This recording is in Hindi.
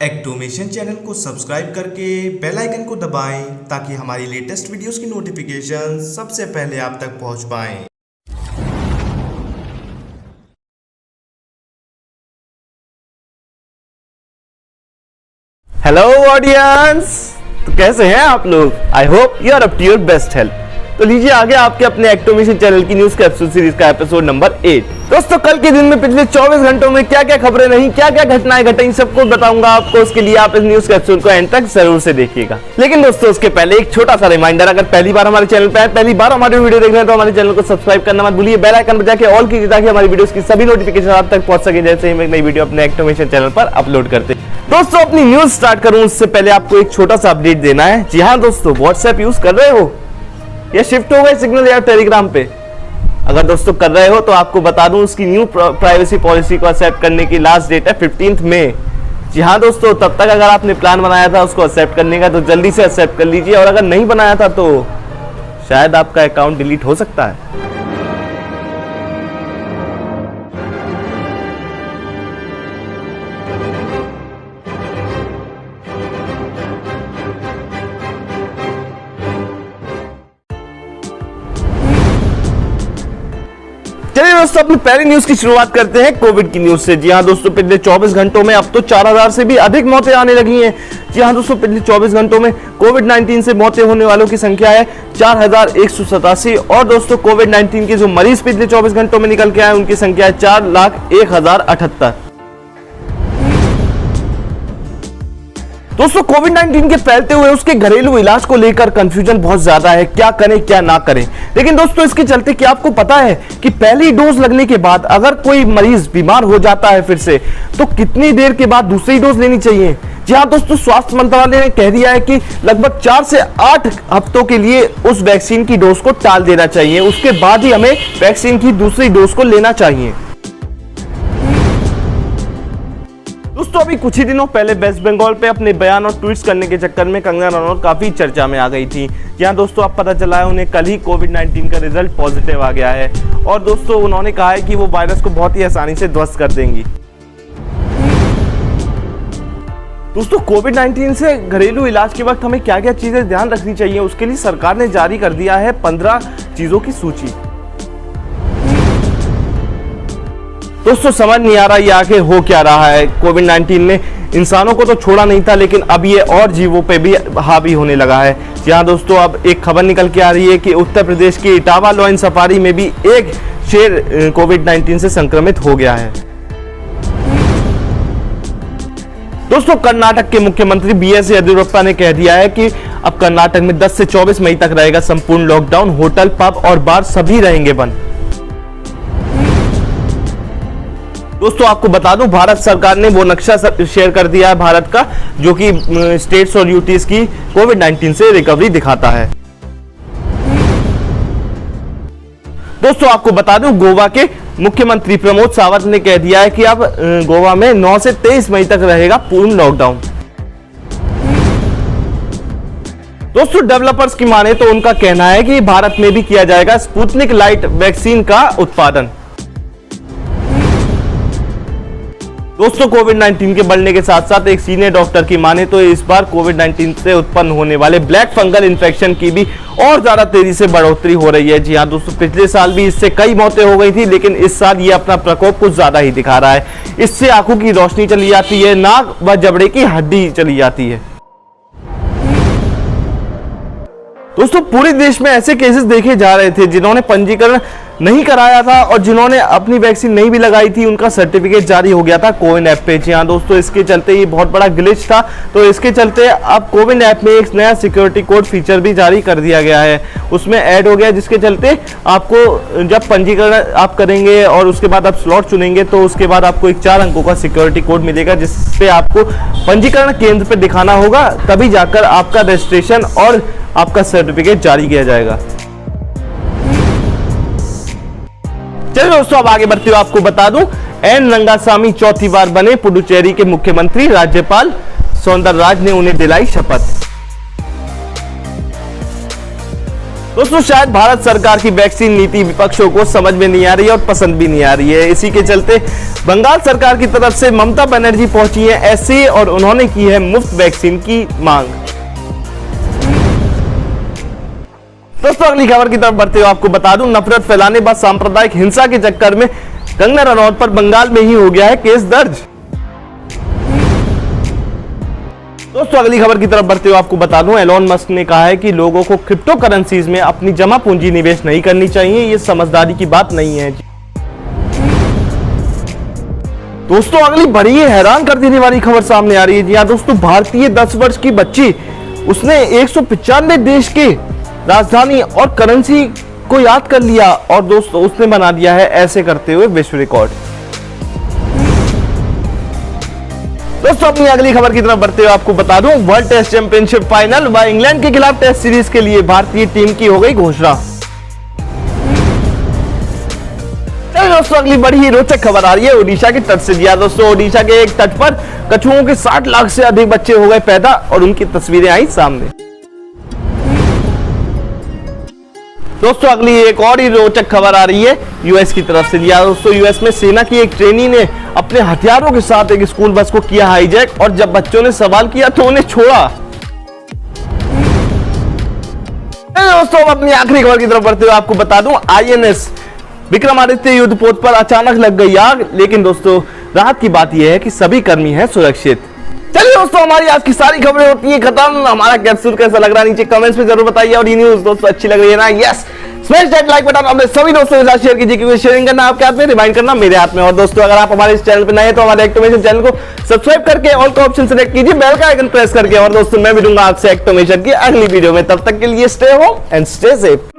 एक्टोमेशन चैनल को सब्सक्राइब करके बेल आइकन को दबाएं ताकि हमारी लेटेस्ट वीडियोस की नोटिफिकेशन सबसे पहले आप तक पहुंच पाएं। हेलो ऑडियंस, तो कैसे हैं आप लोग? I hope you are up to your best health. तो लीजिए आगे आपके अपने एक्टोमेशन चैनल की न्यूज कैप्सूल सीरीज का एपिसोड नंबर 8। दोस्तों, कल के दिन में पिछले 24 घंटों में क्या क्या खबरें रही, क्या क्या घटनाएं घटी, सबको बताऊंगा आपको। उसके लिए आप इस न्यूज कैप्सूल को एंड तक जरूर से देखिएगा। लेकिन दोस्तों, उसके पहले एक छोटा सा रिमाइंडर, अगर पहली बार हमारे चैनल पे आए, पहली बार हमारी वीडियो देख रहे हैं, तो हमारे चैनल को सब्सक्राइब करना मत भूलिए। बेल आइकन बजा के ऑल कीजिए ताकि हमारी वीडियोस की सभी नोटिफिकेशन आप तक पहुंच सके जैसे ही हम एक नई वीडियो अपने एक्टोमेशन चैनल पर अपलोड करते हैं। दोस्तों, अपनी न्यूज स्टार्ट करूं उससे पहले आपको एक छोटा सा अपडेट देना है। जी हाँ दोस्तों, व्हाट्सएप यूज कर रहे हो या शिफ्ट हो गए सिग्नल या टेलीग्राम पे? अगर दोस्तों कर रहे हो तो आपको बता दूं, उसकी न्यू प्राइवेसी पॉलिसी को एक्सेप्ट करने की लास्ट डेट है 15 मई। जी हाँ दोस्तों, तब तक अगर आपने प्लान बनाया था उसको एक्सेप्ट करने का तो जल्दी से एक्सेप्ट कर लीजिए, और अगर नहीं बनाया था तो शायद आपका अकाउंट डिलीट हो सकता है। चलिए दोस्तों, अपनी पहली न्यूज की शुरुआत करते हैं कोविड की न्यूज से। जी हाँ दोस्तों, पिछले 24 घंटों में अब तो 4000 से भी अधिक मौतें आने लगी हैं। जी हाँ दोस्तों, पिछले 24 घंटों में कोविड-19 से मौतें होने वालों की संख्या है 4187, और दोस्तों कोविड-19 के जो मरीज पिछले 24 घंटों में निकल के आए उनकी संख्या है 4,01,078। दोस्तों, कोविड-19 के फैलते हुए उसके घरेलू इलाज को लेकर कंफ्यूजन बहुत ज्यादा है, क्या करें क्या ना करें। लेकिन दोस्तों, इसके चलते क्या आपको पता है कि पहली डोज लगने के बाद अगर कोई मरीज बीमार हो जाता है फिर से, तो कितनी देर के बाद दूसरी डोज लेनी चाहिए? जी हाँ दोस्तों, स्वास्थ्य मंत्रालय ने कह दिया है कि लगभग 4 से 8 हफ्तों के लिए उस वैक्सीन की डोज को टाल देना चाहिए, उसके बाद ही हमें वैक्सीन की दूसरी डोज को लेना चाहिए। दोस्तों, अभी कुछ ही दिनों पहले वेस्ट बंगाल पे अपने बयान और ट्वीट्स करने के चक्कर में कंगना रनौत काफी चर्चा में आ गई थी। यहाँ दोस्तों अब पता चला है उन्हें कल ही कोविड-19 का रिजल्ट पॉजिटिव आ गया है, और दोस्तों उन्होंने कहा है कि वो वायरस को बहुत ही आसानी से ध्वस्त कर देंगी। दोस्तों, कोविड-19 से घरेलू इलाज के वक्त हमें क्या क्या चीजें ध्यान रखनी चाहिए, उसके लिए सरकार ने जारी कर दिया है 15 चीजों की सूची। दोस्तों, समझ नहीं आ रहा ये आगे हो क्या रहा है। कोविड-19 ने इंसानों को तो छोड़ा नहीं था, लेकिन अब ये और जीवों पे भी हावी होने लगा है। यहाँ दोस्तों अब एक खबर निकल के आ रही है कि उत्तर प्रदेश के इटावा लॉयन सफारी में भी एक शेर कोविड-19 से संक्रमित हो गया है। दोस्तों, कर्नाटक के मुख्यमंत्री बीएस येदियुरप्पा ने कह दिया है कि अब कर्नाटक में 10 से 24 मई तक रहेगा संपूर्ण लॉकडाउन, होटल पब और बार सभी रहेंगे बंद। दोस्तों, आपको बता दूं, भारत सरकार ने वो नक्शा शेयर कर दिया है भारत का, जो कि स्टेट्स और यूटीज की कोविड-19 से रिकवरी दिखाता है। दोस्तों, आपको बता दूं, गोवा के मुख्यमंत्री प्रमोद सावंत ने कह दिया है कि अब गोवा में 9 से 23 मई तक रहेगा पूर्ण लॉकडाउन। दोस्तों, डेवलपर्स की माने तो उनका कहना है कि भारत में भी किया जाएगा स्पुतनिक लाइट वैक्सीन का उत्पादन। दोस्तों, कोविड-19 के बढ़ने के साथ साथ एक सीनियर डॉक्टर की माने तो इस बार कोविड-19 से उत्पन्न होने वाले ब्लैक फंगल इन्फेक्शन की भी और ज्यादा तेजी से बढ़ोतरी हो रही है। जी हाँ दोस्तों, पिछले साल भी इससे कई मौतें हो गई थी, लेकिन इस साल ये अपना प्रकोप कुछ ज्यादा ही दिखा रहा है। इससे आंखों की रोशनी चली जाती है, नाक व जबड़े की हड्डी चली जाती है। दोस्तों, पूरे देश में ऐसे केसेस देखे जा रहे थे जिन्होंने पंजीकरण नहीं कराया था और जिन्होंने अपनी वैक्सीन नहीं भी लगाई थी, उनका सर्टिफिकेट जारी हो गया था कोविन ऐप पे। जी हाँ दोस्तों, इसके चलते ये बहुत बड़ा ग्लिच था, तो इसके चलते अब कोविन ऐप में एक नया सिक्योरिटी कोड फीचर भी जारी कर दिया गया है, उसमें ऐड हो गया, जिसके चलते आपको जब पंजीकरण आप करेंगे और उसके बाद आप स्लॉट चुनेंगे तो उसके बाद आपको एक 4 अंकों का सिक्योरिटी कोड मिलेगा, जिससे आपको पंजीकरण केंद्र पर दिखाना होगा, तभी जाकर आपका रजिस्ट्रेशन और आपका सर्टिफिकेट जारी किया जाएगा। चलिए दोस्तों, अब आगे बढ़ते हुए आपको बता दूं, एन रंगासामी चौथी बार बने पुडुचेरी के मुख्यमंत्री। राज्यपाल सौंदरराज ने उन्हें दिलाई शपथ। दोस्तों शायद भारत सरकार की वैक्सीन नीति विपक्षों को समझ में नहीं आ रही है और पसंद भी नहीं आ रही है। इसी के चलते बंगाल सरकार की तरफ से ममता बनर्जी पहुंची है ऐसे और उन्होंने की है मुफ्त वैक्सीन की मांग। दोस्तों अगली खबर की तरफ बढ़ते हुए आपको बता दूं, नफरत फैलाने व सांप्रदायिक हिंसा के चक्कर में कंगना रनौत पर बंगाल में ही हो गया है केस दर्ज। दोस्तों अगली खबर की तरफ बढ़ते हुए आपको बता दूं, एलोन मस्क ने कहा है कि लोगों को क्रिप्टो करेंसीज में अपनी जमा पूंजी निवेश नहीं करनी चाहिए, ये समझदारी की बात नहीं है। दोस्तों अगली बड़ी हैरान कर देने वाली खबर सामने आ रही है। जी हाँ दोस्तों, भारतीय 10 वर्ष की बच्ची उसने 195 देश के राजधानी और करेंसी को याद कर लिया और दोस्तों उसने बना दिया है ऐसे करते हुए विश्व रिकॉर्ड। दोस्तों अपनी अगली खबर की तरफ बढ़ते हुए आपको बता दूं, वर्ल्ड टेस्ट चैंपियनशिप फाइनल व इंग्लैंड के खिलाफ टेस्ट सीरीज के लिए भारतीय टीम की हो गई घोषणा। दोस्तों अगली बड़ी ही रोचक खबर आ रही है ओडिशा के तट से। दिया दोस्तों, ओडिशा के एक तट पर कछुओं के 60 लाख से अधिक बच्चे हो गए पैदा और उनकी तस्वीरें आई सामने। दोस्तों अगली एक और ही रोचक खबर आ रही है यूएस की तरफ से। लिया दोस्तों, यूएस में सेना की एक ट्रेनी ने अपने हथियारों के साथ एक स्कूल बस को किया हाईजैक और जब बच्चों ने सवाल किया तो उन्हें छोड़ा। दोस्तों अपनी आखिरी खबर की तरफ बढ़ते हुए आपको बता दूं, आईएनएस विक्रमादित्य युद्धपोत पर अचानक लग गई आग, लेकिन दोस्तों राहत की बात यह है कि सभी कर्मी हैं सुरक्षित। चलिए दोस्तों, हमारी आज की सारी खबरें होती है खत्म। हमारा कैप्सूल कैसा लग रहा है नीचे कमेंट्स में जरूर बताइए और ये न्यूज दोस्तों अच्छी लग रही है ना, yes smash that like button अपने सभी दोस्तों के साथ शेयर कीजिए क्योंकि शेयरिंग करना आपके हाथ में, रिमाइंड करना मेरे हाथ में। और दोस्तों अगर आप हमारे इस चैनल पर नए हैं तो हमारे एक्टोमेशन चैनल को सब्सक्राइब करके ऑल का ऑप्शन सेलेक्ट कीजिए, बेल का आइकन प्रेस करके। और दोस्तों मैं मिलूंगा आपसे एक्टोमेशन की अगली वीडियो में, तब तक के लिए stay home and stay safe.